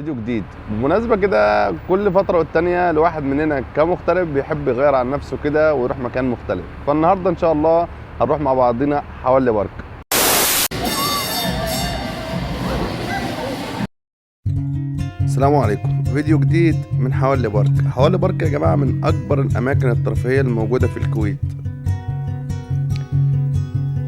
فيديو جديد. بالمناسبة كده كل فترة والتانية الواحد مننا كمغترب بيحب يغير عن نفسه كده ويروح مكان مختلف، فالنهاردة ان شاء الله هنروح مع بعضنا حوالي بارك. السلام عليكم، فيديو جديد من حوالي بارك. حوالي بارك يا جماعة من اكبر الاماكن الترفيهية الموجودة في الكويت.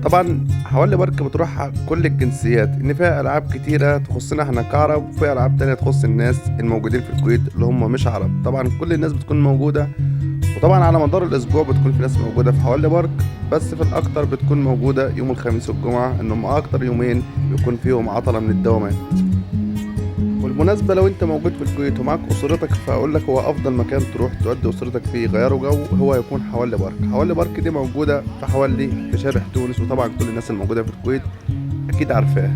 طبعا حوالي بارك بتروح كل الجنسيات، ان فيها العاب كتيره تخصنا احنا كعرب، وفيها العاب تانية تخص الناس الموجودين في الكويت اللي هم مش عرب. طبعا كل الناس بتكون موجوده، وطبعا على مدار الاسبوع بتكون في ناس موجوده في حوالي بارك، بس في الاكتر بتكون موجوده يوم الخميس والجمعه، انهم اكتر يومين بيكون فيهم عطله من الدوامات. بالمناسبة لو انت موجود في الكويت ومعاك اسرتك، فاقول لك هو افضل مكان تروح تودي اسرتك فيه يغيروا جو هو يكون حوالي بارك. حوالي بارك دي موجودة في حوالي في شارع تونس، وطبعا كل الناس الموجودة في الكويت اكيد عارفاها.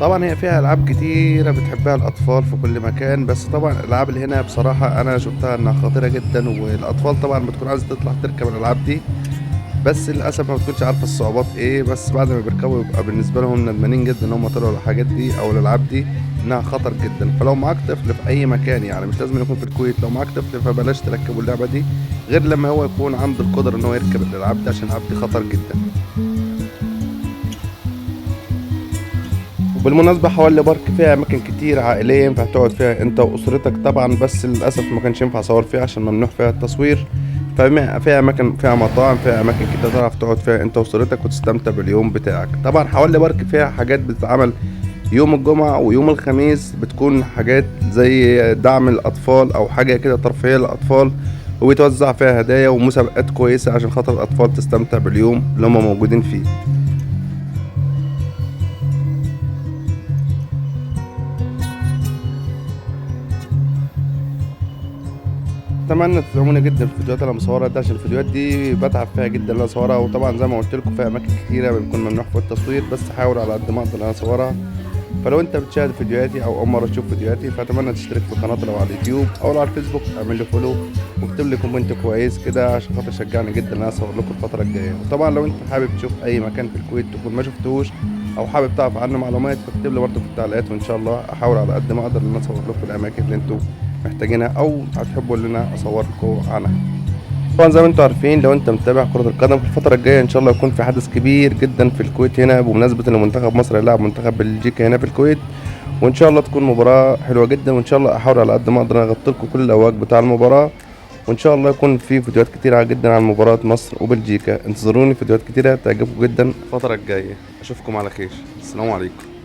طبعا هي فيها العاب كتيرة بتحبها الاطفال في كل مكان، بس طبعا الالعاب اللي هنا بصراحة انا شفتها انها خطيرة جدا، والاطفال طبعا بتكون عايزة تطلع تركب الالعاب دي، بس للاسف ما بتكونش عارفه الصعوبات ايه. بس بعد ما بيركبوا يبقى بالنسبه لهم ندمانين جدا ان هم طلعوا الحاجات دي او الالعاب دي، انها خطر جدا. فلو معاك طفل في اي مكان، يعني مش لازم يكون في الكويت، لو معاك طفل فبلاش تركبوا اللعبه دي غير لما هو يكون عنده القدره ان هو يركب الالعاب دي، عشان الالعاب دي خطر جدا. وبالمناسبة حوالي بارك فيها أماكن كتير عائلية ينفع تقعد فيها أنت وأسرتك طبعا، بس للأسف ما كانش ينفع أصور فيها عشان ممنوع فيها التصوير. فيها أماكن، فيها مطاعم، فيها أماكن كتير تعرف تقعد فيها أنت وأسرتك وتستمتع باليوم بتاعك. طبعا حوالي بارك فيها حاجات بتتعمل يوم الجمعة ويوم الخميس، بتكون حاجات زي دعم الأطفال أو حاجة كده ترفيهية للأطفال، وبيتوزع فيها هدايا ومسابقات كويسة عشان خاطر الأطفال تستمتع باليوم اللي هم موجودين فيه. اتمنى تدعموني جدا في الفيديوهات اللي انا مصورها دي، عشان الفيديوهات دي بتعب فيها جدا ان انا اصورها، وطبعا زي ما قلت لكم في اماكن كتيره بيكون ممنوع في التصوير، بس احاول على قد ما اقدر ان انا اصورها. فلو انت بتشاهد فيديوهاتي او اول مره تشوف فيديوهاتي، فاتمنى تشترك في القناه لو على اليوتيوب او لو على الفيسبوك اعمل لي فولو، واكتب لي كومنت كويس كده عشان خاطر تشجعني جدا ان انا اصور لكم الفتره الجايه. وطبعا لو انت حابب تشوف اي مكان في الكويت تكون ما شفتهوش او حابب تعرف عنه معلومات، فاكتب لي برضه في التعليقات، وان شاء الله احاول على قد ما اقدر ان انا اصور لكم الاماكن اللي انتم محتاجينها او هتحبوا ان انا اصور لكم عنها. طبعا زي ما انتم عارفين لو انت متابع كرة القدم، في الفترة الجاية ان شاء الله يكون في حدث كبير جدا في الكويت هنا، بمناسبة ان منتخب مصر هيلاعب منتخب بلجيكا هنا في الكويت، وان شاء الله تكون مباراة حلوة جدا، وان شاء الله احاول على قد ما اقدر اغطي لكم كل الاواج بتاع المباراة، وان شاء الله يكون في فيديوهات كتيرة جدا عن مباراة مصر وبلجيكا. انتظروني فيديوهات كتيرة تعجبكم جدا الفترة الجاية. اشوفكم على خير، السلام عليكم.